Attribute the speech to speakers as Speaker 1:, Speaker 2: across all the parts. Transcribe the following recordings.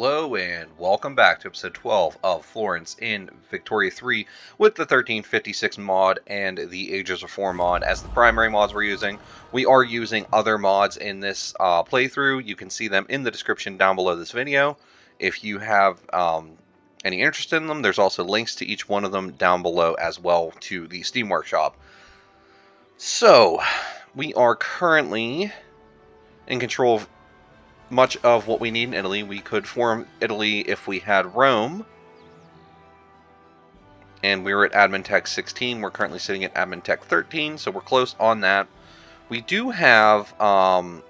Speaker 1: Hello and welcome back to episode 12 of Florence in Victoria 3 with the 1356 mod and the Ages of 4 mod as the primary mods we're using. We are using other mods in this playthrough. You can see them in the description down below this video. If you have any interest in them, there's also links to each one of them down below as well to the Steam Workshop. So, we are currently in control of much of what we need in Italy. We could form Italy if we had Rome. And we were at Admin Tech 16. We're currently sitting at Admin Tech 13, so we're close on that. We do have our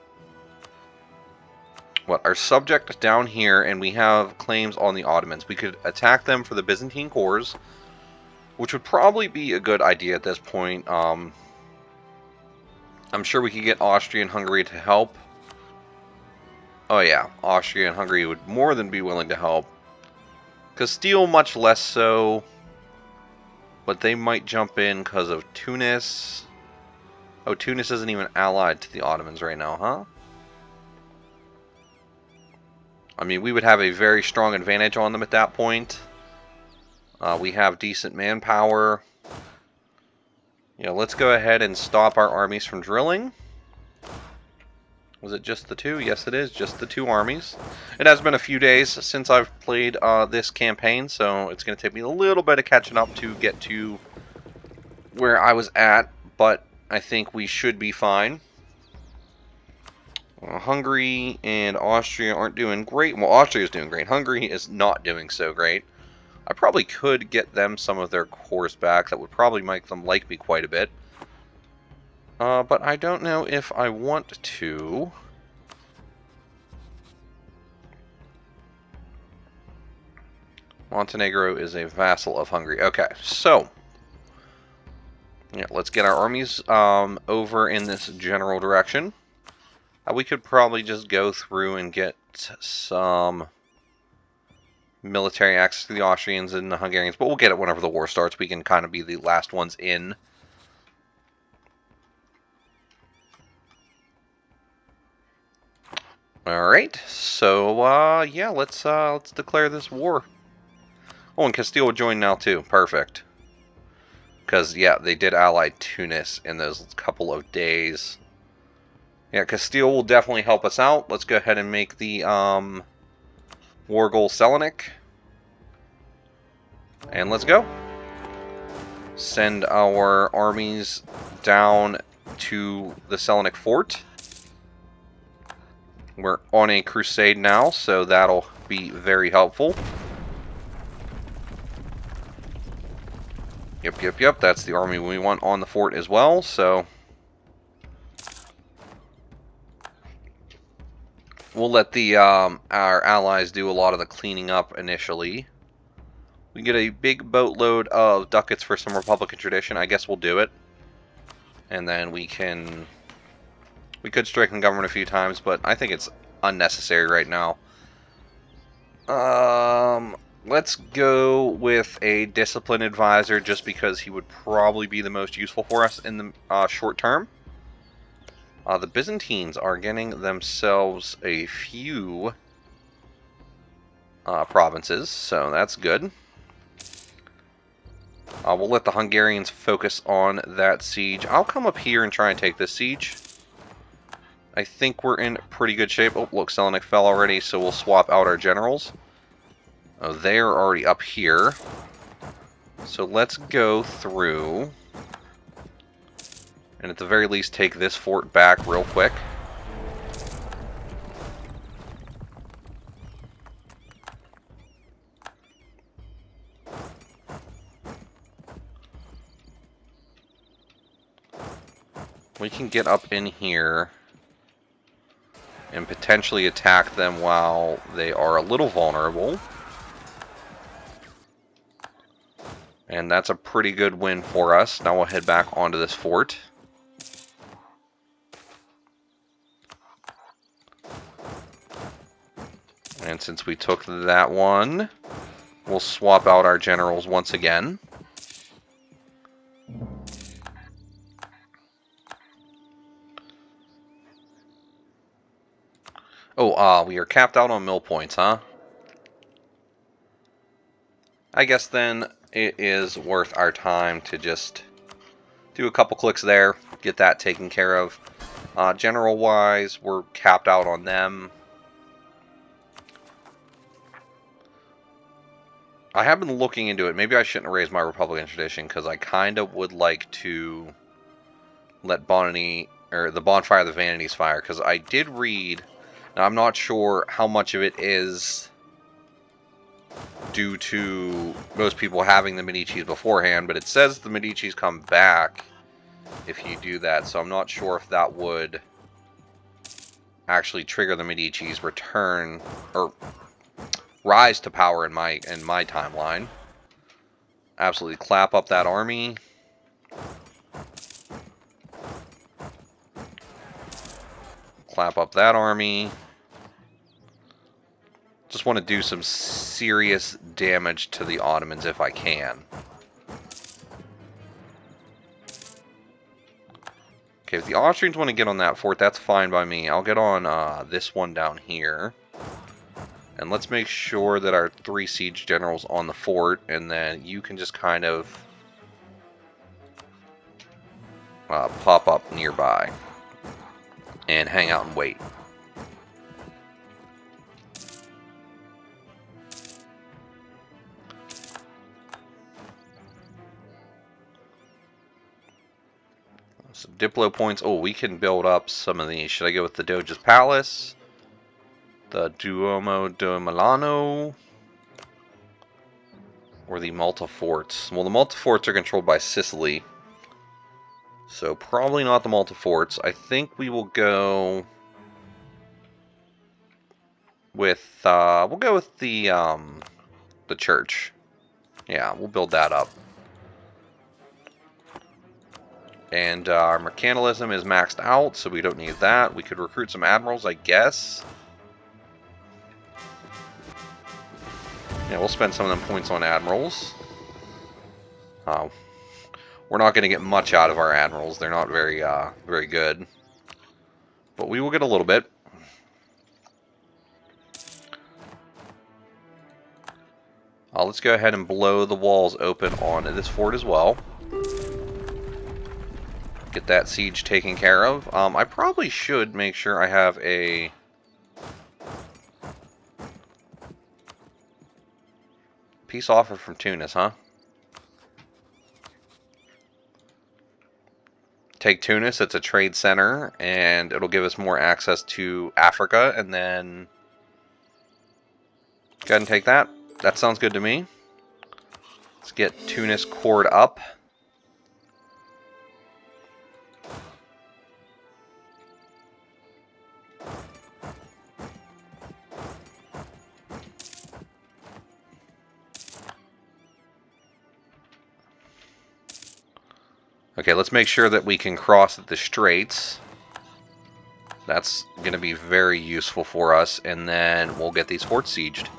Speaker 1: subject down here, and we have claims on the Ottomans. We could attack them for the Byzantine cores, which would probably be a good idea at this point. I'm sure we could get Austria and Hungary to help. Oh yeah, Austria and Hungary would more than be willing to help. Castile much less so, but they might jump in because of Tunis. Oh, Tunis isn't even allied to the Ottomans right now, huh? I mean, we would have a very strong advantage on them at that point. We have decent manpower. Let's go ahead and stop our armies from drilling. Was it just the two? Yes, it is. Just the two armies. It has been a few days since I've played this campaign, so it's going to take me a little bit of catching up to get to where I was at, but I think we should be fine. Hungary and Austria aren't doing great. Well, Austria is doing great. Hungary is not doing so great. I probably could get them some of their cores back. That would probably make them like me quite a bit. But I don't know if I want to. Montenegro is a vassal of Hungary. Okay, so yeah, let's get our armies over in this general direction. We could probably just go through and get some military access to the Austrians and the Hungarians, but we'll get it whenever the war starts. We can kind of be the last ones in. Alright, so, yeah, let's declare this war. Oh, and Castile will join now, too. Perfect. Because, yeah, they did ally Tunis in those couple of days. Yeah, Castile will definitely help us out. Let's go ahead and make the, war goal Selanik. And let's go. Send our armies down to the Selanik fort. We're on a crusade now, so that'll be very helpful. Yep. That's the army we want on the fort as well, so we'll let the our allies do a lot of the cleaning up initially. We get a big boatload of ducats for some Republican tradition. I guess we'll do it. And then we could strengthen government a few times, but I think it's unnecessary right now. Let's go with a discipline advisor just because he would probably be the most useful for us in the short term. The Byzantines are getting themselves a few provinces, so that's good. We'll let the Hungarians focus on that siege. I'll come up here and try and take this siege. I think we're in pretty good shape. Oh, look, Selanik fell already, so we'll swap out our generals. Oh, they're already up here. So let's go through and at the very least take this fort back real quick. We can get up in here and potentially attack them while they are a little vulnerable. And that's a pretty good win for us. Now we'll head back onto this fort. And since we took that one, we'll swap out our generals once again. Oh, we are capped out on mill points, huh? I guess then it is worth our time to just do a couple clicks there, get that taken care of. General-wise, we're capped out on them. I have been looking into it. Maybe I shouldn't raise my Republican tradition, because I kind of would like to let the Bonfire of the Vanities fire, because I did read, now I'm not sure how much of it is due to most people having the Medicis beforehand, but it says the Medicis come back if you do that, so I'm not sure if that would actually trigger the Medici's return or rise to power in my timeline. Absolutely clap up that army. Clap up that army. Just want to do some serious damage to the Ottomans if I can. Okay, if the Austrians want to get on that fort, that's fine by me. I'll get on this one down here. And let's make sure that our 3 siege generals on the fort, and then you can just kind of pop up nearby and hang out and wait. Some Diplo points. Oh, we can build up some of these. Should I go with the Doge's Palace? The Duomo de Milano? Or the Malta Forts? Well, the Malta Forts are controlled by Sicily. So probably not the Malta Forts. I think we will go with the church. Yeah, we'll build that up. And our mercantilism is maxed out, so we don't need that. We could recruit some admirals, I guess. Yeah, we'll spend some of them points on admirals. We're not going to get much out of our admirals. They're not very good. But we will get a little bit. Let's go ahead and blow the walls open on this fort as well. Get that siege taken care of. I probably should make sure I have a peace offer from Tunis, huh? Take Tunis, it's a trade center, and it'll give us more access to Africa, and then go ahead and take that. That sounds good to me. Let's get Tunis cored up. Okay, let's make sure that we can cross the straits. That's going to be very useful for us, and then we'll get these forts sieged.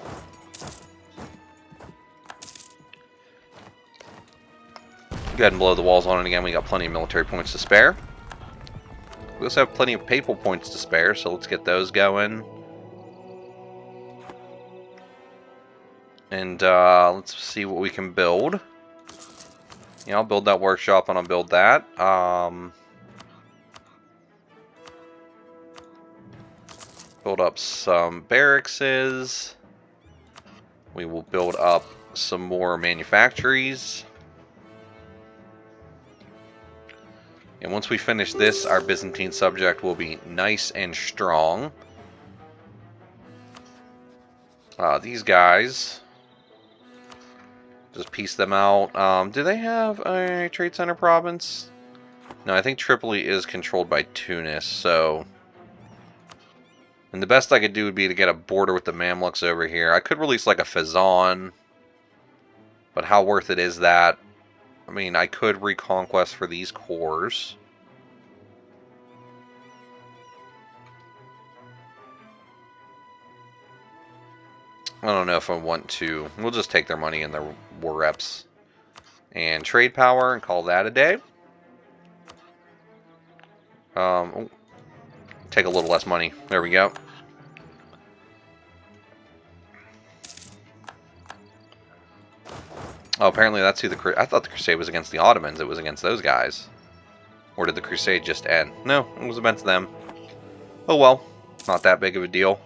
Speaker 1: Go ahead and blow the walls on it again. We got plenty of military points to spare. We also have plenty of papal points to spare, so let's get those going. And let's see what we can build. Yeah, I'll build that workshop and I'll build that. Build up some barrackses. We will build up some more manufactories. And once we finish this, our Byzantine subject will be nice and strong. These guys, just piece them out. Do they have a trade center province? No, I think Tripoli is controlled by Tunis, so... And the best I could do would be to get a border with the Mamluks over here. I could release like a Fezzan, but how worth it is that? I mean, I could reconquest for these cores. I don't know if I want to. We'll just take their money and their war reps and trade power and call that a day. Take a little less money. There we go. Oh, apparently that's who the... I thought the crusade was against the Ottomans. It was against those guys. Or did the crusade just end? No, it was against them. Oh well, not that big of a deal.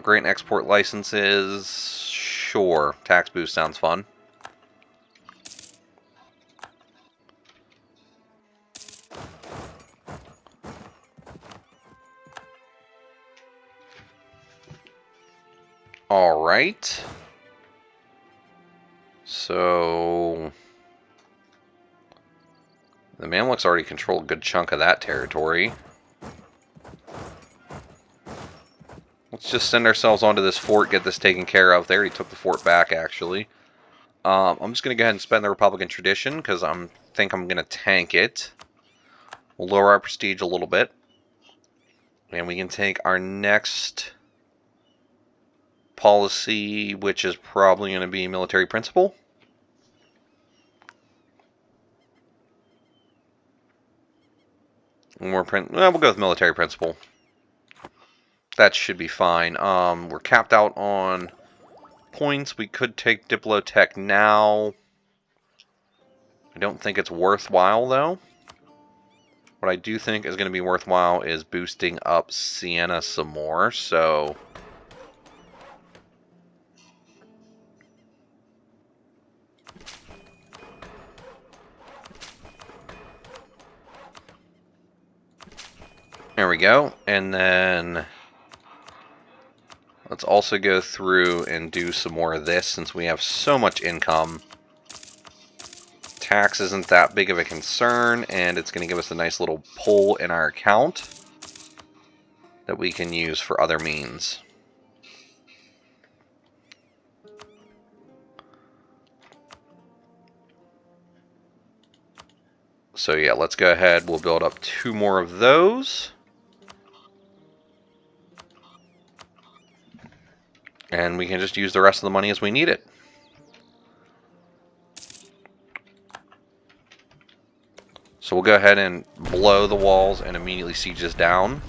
Speaker 1: Grant export licenses. Sure. Tax boost sounds fun. Alright. So... the Mamluks already control a good chunk of that territory. Let's just send ourselves onto this fort, get this taken care of. They already took the fort back, actually. I'm just going to go ahead and spend the Republican tradition, because I think I'm going to tank it. We'll lower our prestige a little bit. And we can take our next policy, which is probably going to be military principle. We'll go with military principle. That should be fine. We're capped out on points. We could take Diplotech now. I don't think it's worthwhile, though. What I do think is going to be worthwhile is boosting up Siena some more, so... there we go. And then... let's also go through and do some more of this, since we have so much income. Tax isn't that big of a concern, and it's going to give us a nice little pull in our account that we can use for other means. So yeah, let's go ahead. We'll build up 2 more of those. And we can just use the rest of the money as we need it. So we'll go ahead and blow the walls and immediately siege this down.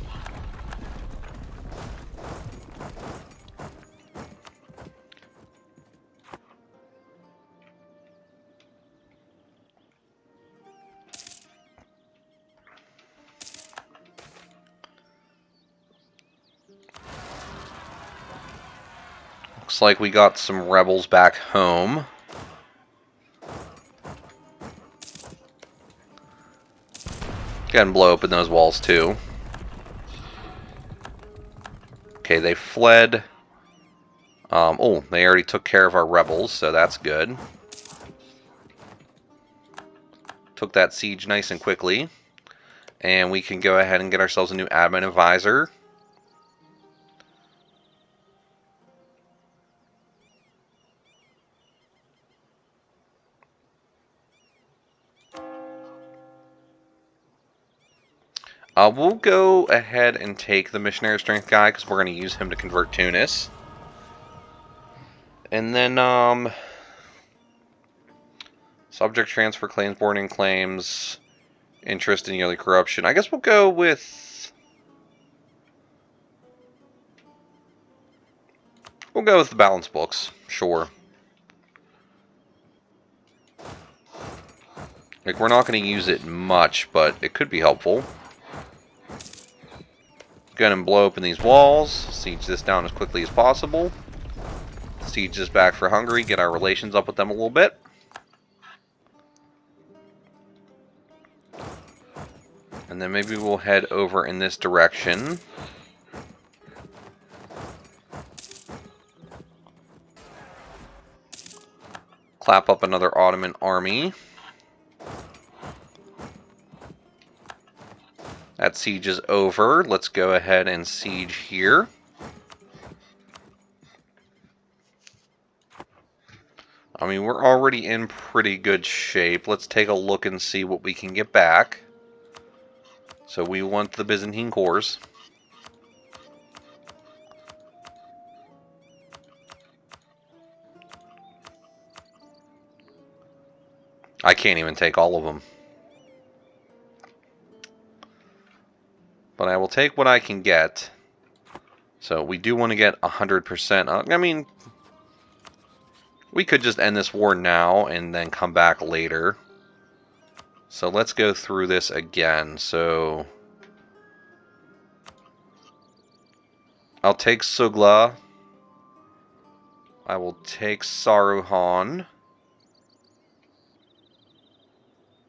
Speaker 1: Looks like we got some rebels back home. Go ahead and blow open those walls too. Okay, they fled. Oh, they already took care of our rebels, so that's good. Took that siege nice and quickly. And we can go ahead and get ourselves a new admin advisor. We'll go ahead and take the missionary strength guy, because we're going to use him to convert Tunis. And then, subject transfer claims, boarding claims, interest in yearly corruption. I guess we'll go with... the balance books, sure. Like, we're not going to use it much, but it could be helpful. Go ahead and blow open these walls, siege this down as quickly as possible. Siege this back for Hungary, get our relations up with them a little bit. And then maybe we'll head over in this direction. Clap up another Ottoman army. That siege is over. Let's go ahead and siege here. I mean, we're already in pretty good shape. Let's take a look and see what we can get back. So we want the Byzantine cores. I can't even take all of them. But I will take what I can get. So we do want to get 100%. I mean, We could just end this war now and then come back later. So let's go through this again. So I'll take Sugla. I will take Saruhan.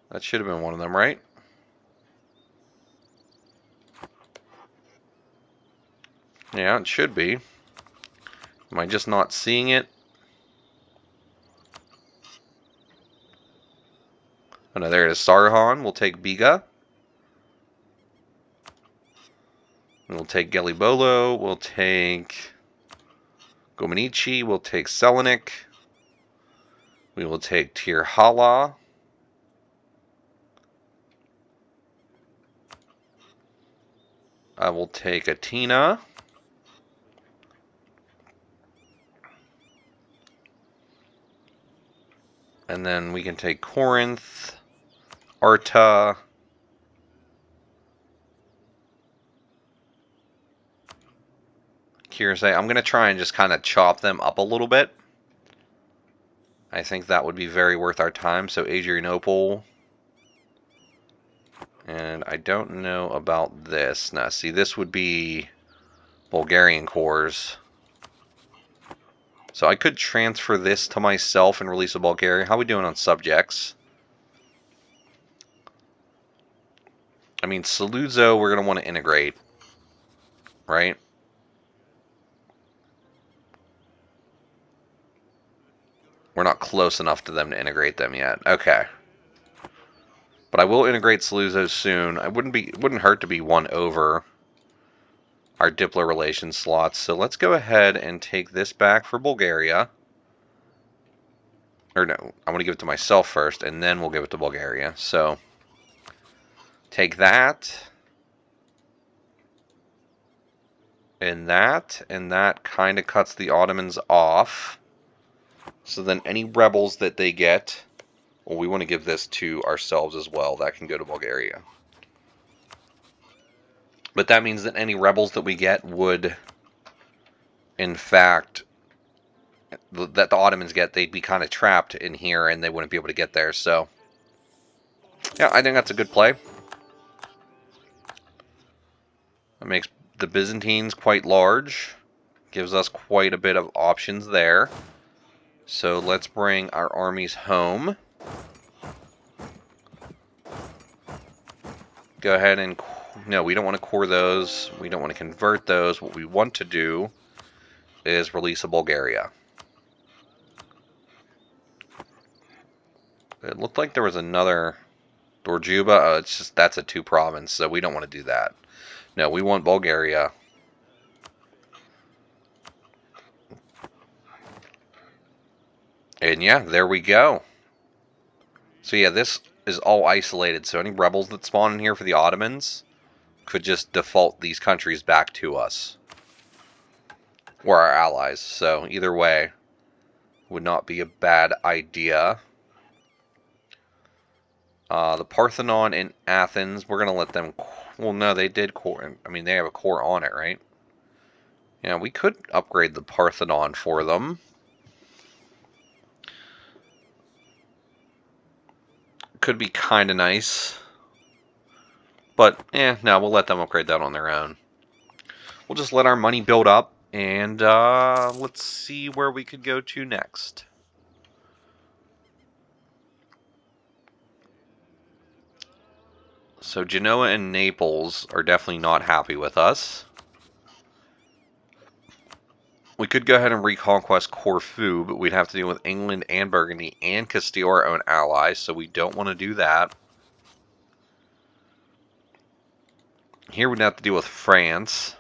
Speaker 1: That should have been one of them, right? Yeah, it should be. Am I just not seeing it? Oh no, there it is. Saruhan. We'll take Biga. We'll take Gelibolo. We'll take Gomenichi. We'll take Selenik. We will take Tirhala. I will take Atina. And then we can take Corinth, Arta, Kirsay. I'm going to try and just kind of chop them up a little bit. I think that would be very worth our time. So Adrianople. And I don't know about this. Now, see, this would be Bulgarian cores. So I could transfer this to myself and release a Bulgaria. How are we doing on subjects? I mean, Saluzzo, we're going to want to integrate, right? We're not close enough to them to integrate them yet. Okay. But I will integrate Saluzzo soon. It wouldn't hurt to be one over our Diplo relations slots. So let's go ahead and take this back for Bulgaria. Or no, I want to give it to myself first, and then we'll give it to Bulgaria. So take that. And that kind of cuts the Ottomans off. So then any rebels that they get, well, we want to give this to ourselves as well. That can go to Bulgaria. But that means that any rebels that we get would, in fact, that the Ottomans get, they'd be kind of trapped in here and they wouldn't be able to get there. So, yeah, I think that's a good play. That makes the Byzantines quite large. Gives us quite a bit of options there. So let's bring our armies home. Go ahead and... No, we don't want to core those. We don't want to convert those. What we want to do is release a Bulgaria. It looked like there was another Dorjuba. It's just that's a 2 province, so we don't want to do that. No, we want Bulgaria. And yeah, there we go. So yeah, this is all isolated. So any rebels that spawn in here for the Ottomans could just default these countries back to us. Or our allies. So either way, would not be a bad idea. The Parthenon in Athens, we're going to let them... Well, no, they did core... I mean, they have a core on it, right? Yeah, we could upgrade the Parthenon for them. Could be kind of nice. But, no, we'll let them upgrade that on their own. We'll just let our money build up, and let's see where we could go to next. So Genoa and Naples are definitely not happy with us. We could go ahead and reconquest Corfu, but we'd have to deal with England and Burgundy and Castile, our own allies, so we don't want to do that. Here we'd have to deal with France.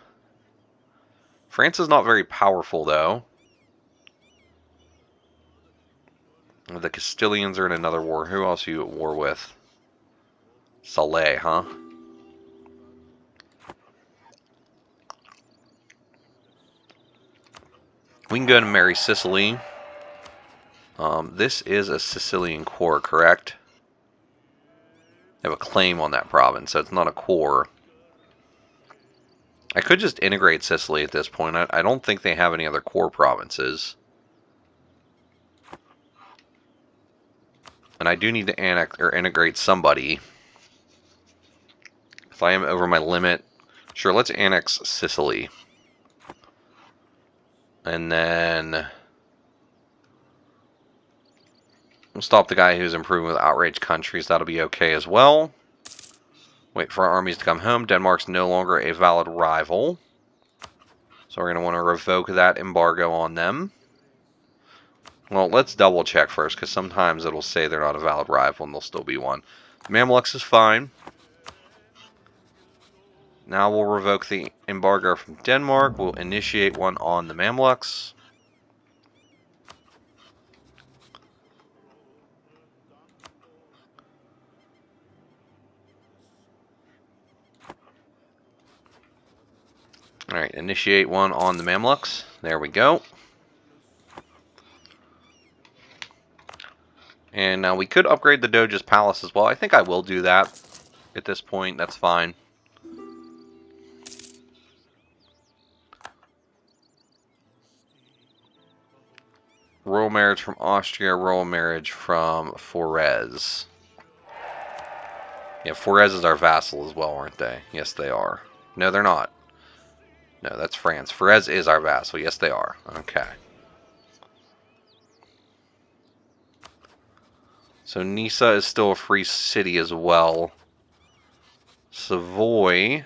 Speaker 1: France is not very powerful, though. The Castilians are in another war. Who else are you at war with? Saleh, huh? We can go ahead and marry Sicily. This is a Sicilian core, correct? They have a claim on that province, so it's not a core. I could just integrate Sicily at this point. I don't think they have any other core provinces. And I do need to annex or integrate somebody. If I am over my limit, sure, let's annex Sicily. And then we'll stop the guy who's improving with outraged countries. That'll be okay as well. Wait for our armies to come home. Denmark's no longer a valid rival. So we're going to want to revoke that embargo on them. Well, let's double check first, because sometimes it'll say they're not a valid rival and they'll still be one. Mamluks is fine. Now we'll revoke the embargo from Denmark. We'll initiate one on the Mamluks. Alright, initiate one on the Mamluks. There we go. And now we could upgrade the Doge's Palace as well. I think I will do that at this point. That's fine. Royal marriage from Austria, royal marriage from Forez. Yeah, Forez is our vassal as well, aren't they? Yes, they are. No, they're not. No, that's France. Forez is our vassal. Yes, they are. Okay. So Nisa is still a free city as well. Savoy.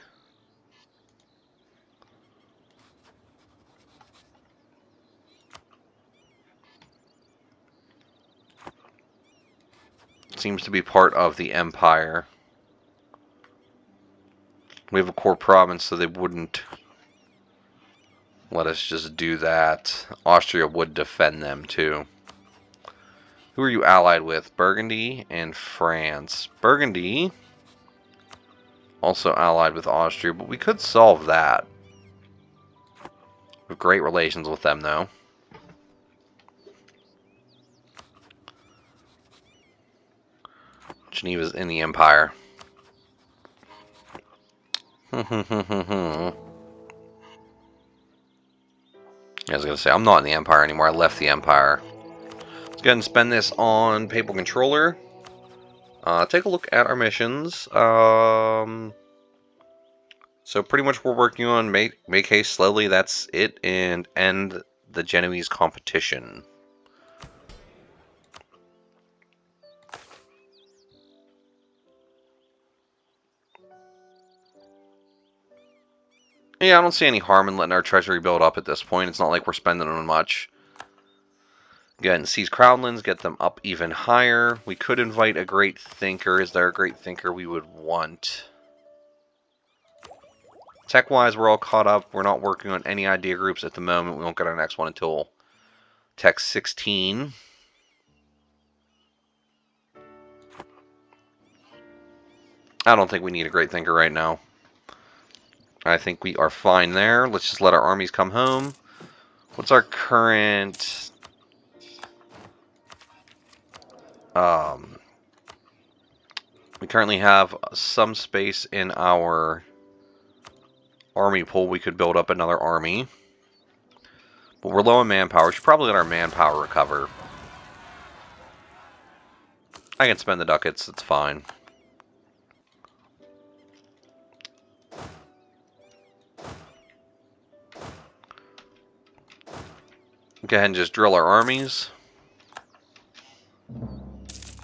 Speaker 1: Seems to be part of the empire. We have a core province, so they wouldn't let us just do that. Austria would defend them too. Who are you allied with? Burgundy and France. Burgundy also allied with Austria, but we could solve that. We have great relations with them though. Geneva's in the empire. I was going to say, I'm not in the empire anymore. I left the empire. Let's go ahead and spend this on Papal Controller. Take a look at our missions. So pretty much we're working on make haste slowly. That's it, and end the Genoese competition. Yeah, I don't see any harm in letting our treasury build up at this point. It's not like we're spending on much. Go ahead and seize Crownlands, get them up even higher. We could invite a great thinker. Is there a great thinker we would want? Tech-wise, we're all caught up. We're not working on any idea groups at the moment. We won't get our next one until Tech 16. I don't think we need a great thinker right now. I think we are fine there. Let's just let our armies come home. What's our current... we currently have some space in our army pool. We could build up another army. But we're low on manpower. We should probably let our manpower recover. I can spend the ducats. It's fine. Go ahead and just drill our armies.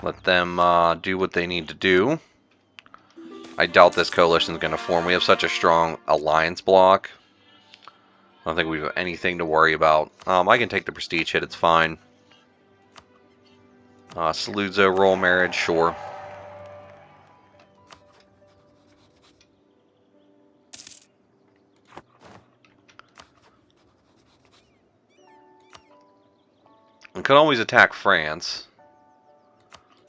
Speaker 1: Let them do what they need to do. I doubt this coalition is going to form. We have such a strong alliance block. I don't think we have anything to worry about. I can take the prestige hit. It's fine. Saluzzo, royal marriage, sure. We could always attack France.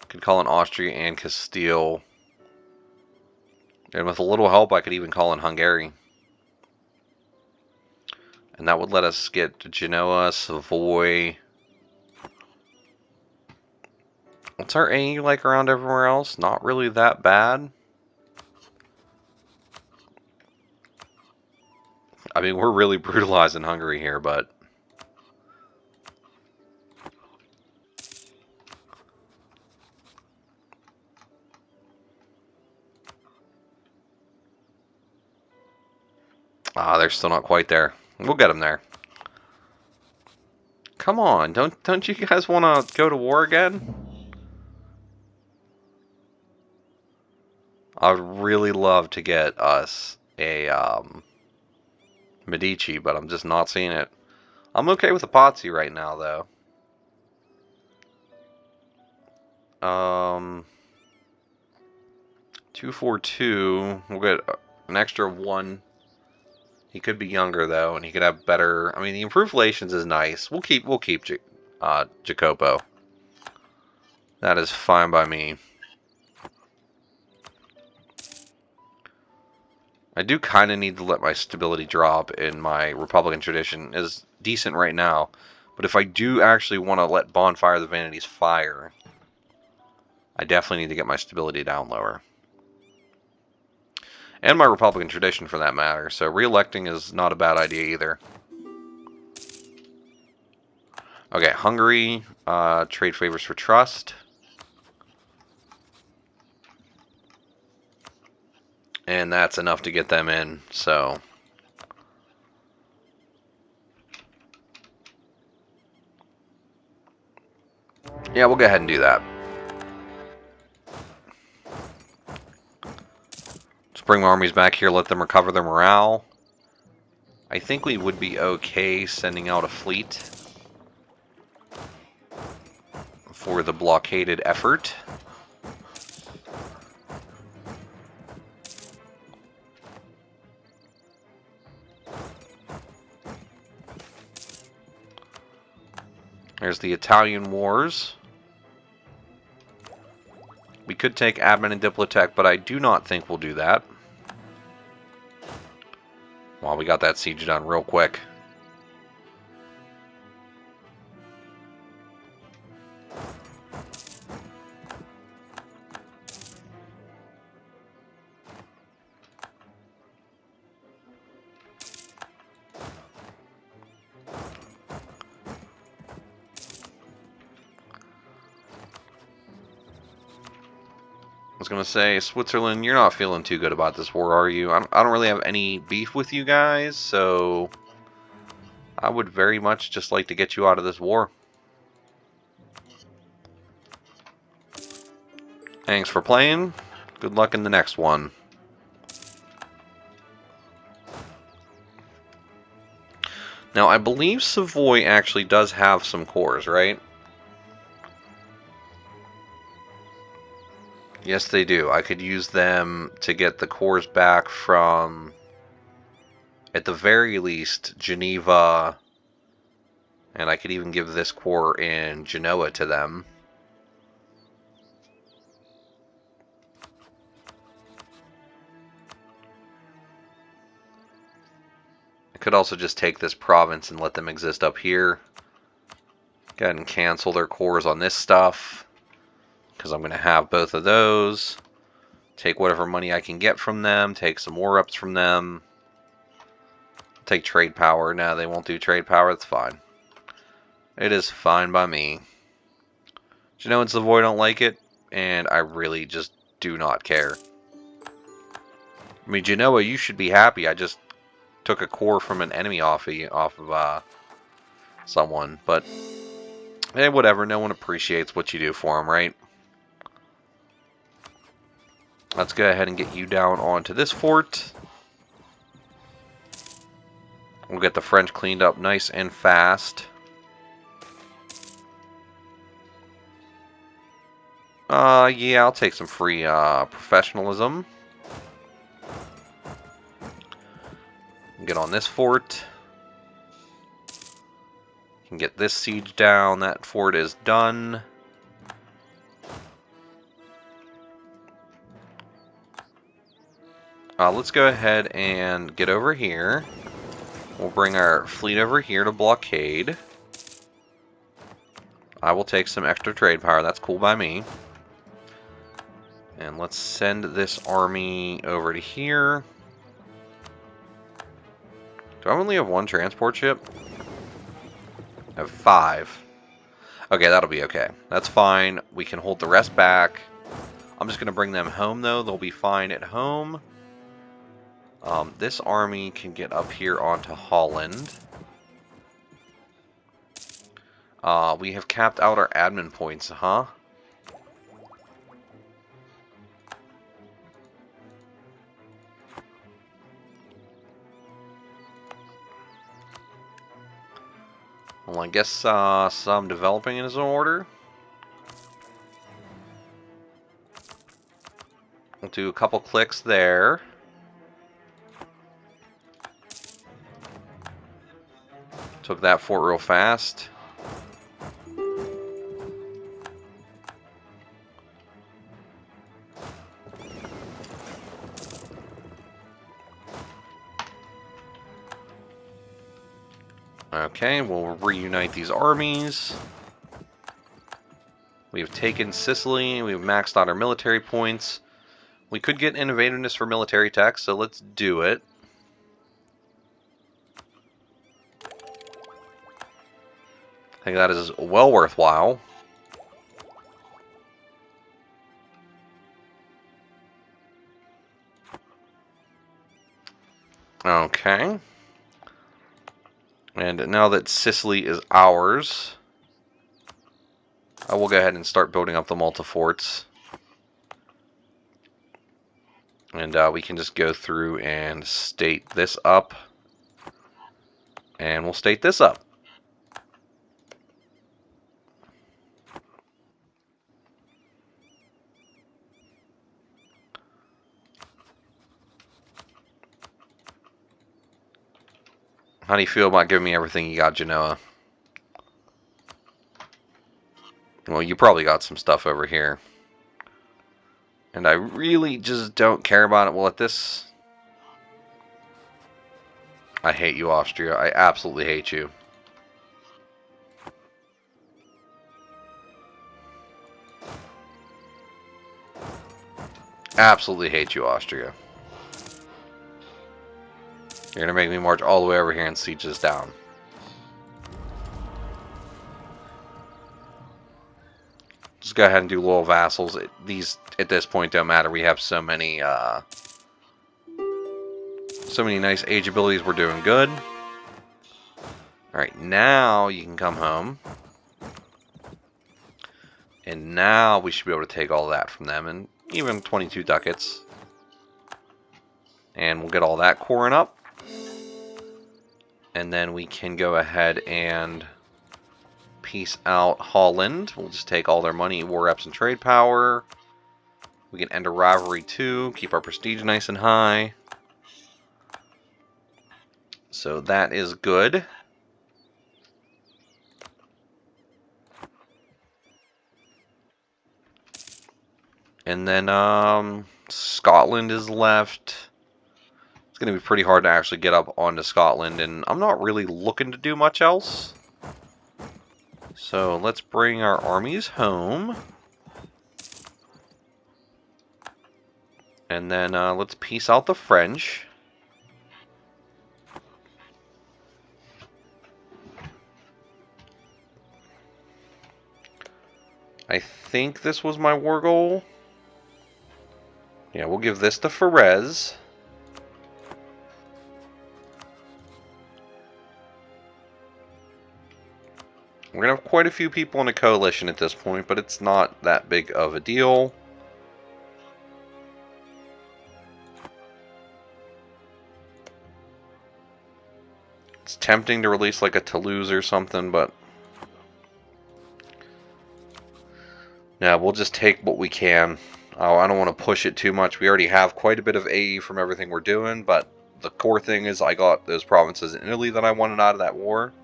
Speaker 1: Could call in Austria and Castile. And with a little help, I could even call in Hungary. And that would let us get to Genoa, Savoy. What's our AE like around everywhere else? Not really that bad. I mean, we're really brutalizing Hungary here, but... Ah, they're still not quite there. We'll get them there. Come on, don't you guys want to go to war again? I'd really love to get us a Medici, but I'm just not seeing it. I'm okay with a Pazzi right now, though. 242. We'll get an extra 1. He could be younger though, and he could have better. I mean, the improved relations is nice. We'll keep Jacopo. That is fine by me. I do kind of need to let my stability drop in my Republican tradition. Is decent right now, but if I do actually want to let Bonfire of the Vanities fire, I definitely need to get my stability down lower. And my Republican tradition for that matter, so re-electing is not a bad idea either. Okay, Hungary, trade favors for trust. And that's enough to get them in, so... yeah, we'll go ahead and do that. Let's bring my armies back here, let them recover their morale. I think we would be okay sending out a fleet for the blockaded effort. There's the Italian Wars. We could take Admin and Diplotech, but I do not think we'll do that. Well, we got that siege done real quick. I was going to say, Switzerland, you're not feeling too good about this war, are you? I don't really have any beef with you guys, so I would very much just like to get you out of this war. Thanks for playing. Good luck in the next one. Now, I believe Savoy actually does have some cores, right? Yes, they do. I could use them to get the cores back from, at the very least, Geneva, and I could even give this core in Genoa to them. I could also just take this province and let them exist up here. Go ahead and cancel their cores on this stuff, because I'm going to have both of those. Take whatever money I can get from them, take some war ups from them. Take trade power. No, they won't do trade power, that's fine. It is fine by me. Genoa and Savoy don't like it, and I really just do not care. I mean, Genoa, you should be happy. I just took a core from an enemy off of someone, but hey, whatever. No one appreciates what you do for them, right? Let's go ahead and get you down onto this fort. We'll get the French cleaned up nice and fast. Yeah, I'll take some free professionalism. Get on this fort. Can get this siege down. That fort is done. Let's go ahead and get over here. We'll bring our fleet over here to blockade. I will take some extra trade power. That's cool by me. And let's send this army over to here. Do I only have 1 transport ship? I have 5. Okay, that'll be okay. That's fine. We can hold the rest back. I'm just going to bring them home, though. They'll be fine at home. This army can get up here onto Holland. We have capped out our admin points, huh? Well, I guess some developing is in order. We'll do a couple clicks there. Took that fort real fast. Okay, we'll reunite these armies. We've taken Sicily. We've maxed out our military points. We could get innovativeness for military tech, so let's do it. I think that is well worthwhile. Okay. And now that Sicily is ours, I will go ahead and start building up the Malta forts. And we can just go through and state this up. And we'll state this up. How do you feel about giving me everything you got, Genoa? Well, you probably got some stuff over here. And I really just don't care about it. Well, at this... I hate you, Austria. I absolutely hate you. Absolutely hate you, Austria. You're going to make me march all the way over here and siege this down. Just go ahead and do loyal vassals. These, at this point, don't matter. We have so many nice age abilities. We're doing good. Alright, now you can come home. And now we should be able to take all that from them. And even 22 ducats. And we'll get all that coring up. And then we can go ahead and peace out Holland. We'll just take all their money, war reps, and trade power. We can end a rivalry too, keep our prestige nice and high. So that is good. And then Scotland is left. It's going to be pretty hard to actually get up onto Scotland, and I'm not really looking to do much else. So let's bring our armies home. And then let's peace out the French. I think this was my war goal. Yeah, we'll give this to Ferez. We're going to have quite a few people in a coalition at this point, but it's not that big of a deal. It's tempting to release like a Toulouse or something, but... yeah, we'll just take what we can. Oh, I don't want to push it too much. We already have quite a bit of AE from everything we're doing, but the core thing is I got those provinces in Italy that I wanted out of that war.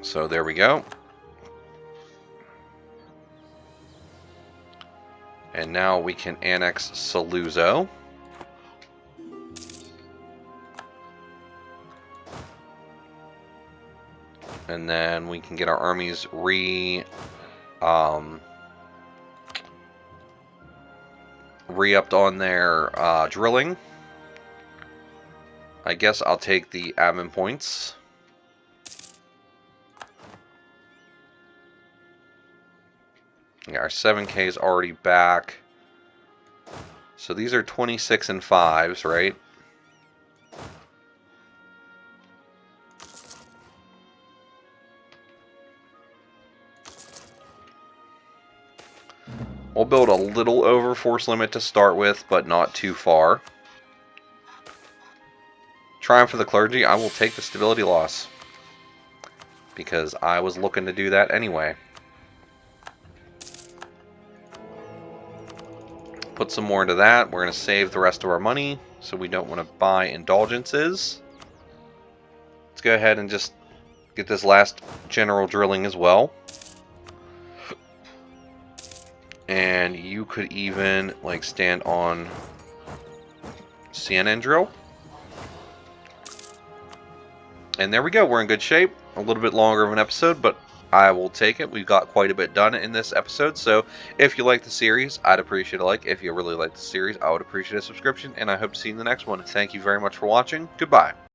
Speaker 1: So there we go. And now we can annex Saluzzo. And then we can get our armies re-upped on their drilling. I guess I'll take the admin points. Yeah, our 7K is already back. So these are 26 and 5s, right? We'll build a little over force limit to start with, but not too far. Triumph for the clergy, I will take the stability loss, because I was looking to do that anyway. Put some more into that. We're going to save the rest of our money, so we don't want to buy indulgences. Let's go ahead and just get this last general drilling as well. And you could even like stand on CNN drill. And there we go. We're in good shape. A little bit longer of an episode, but I will take it. We've got quite a bit done in this episode. So if you like the series, I'd appreciate a like. If you really like the series, I would appreciate a subscription. And I hope to see you in the next one. Thank you very much for watching. Goodbye.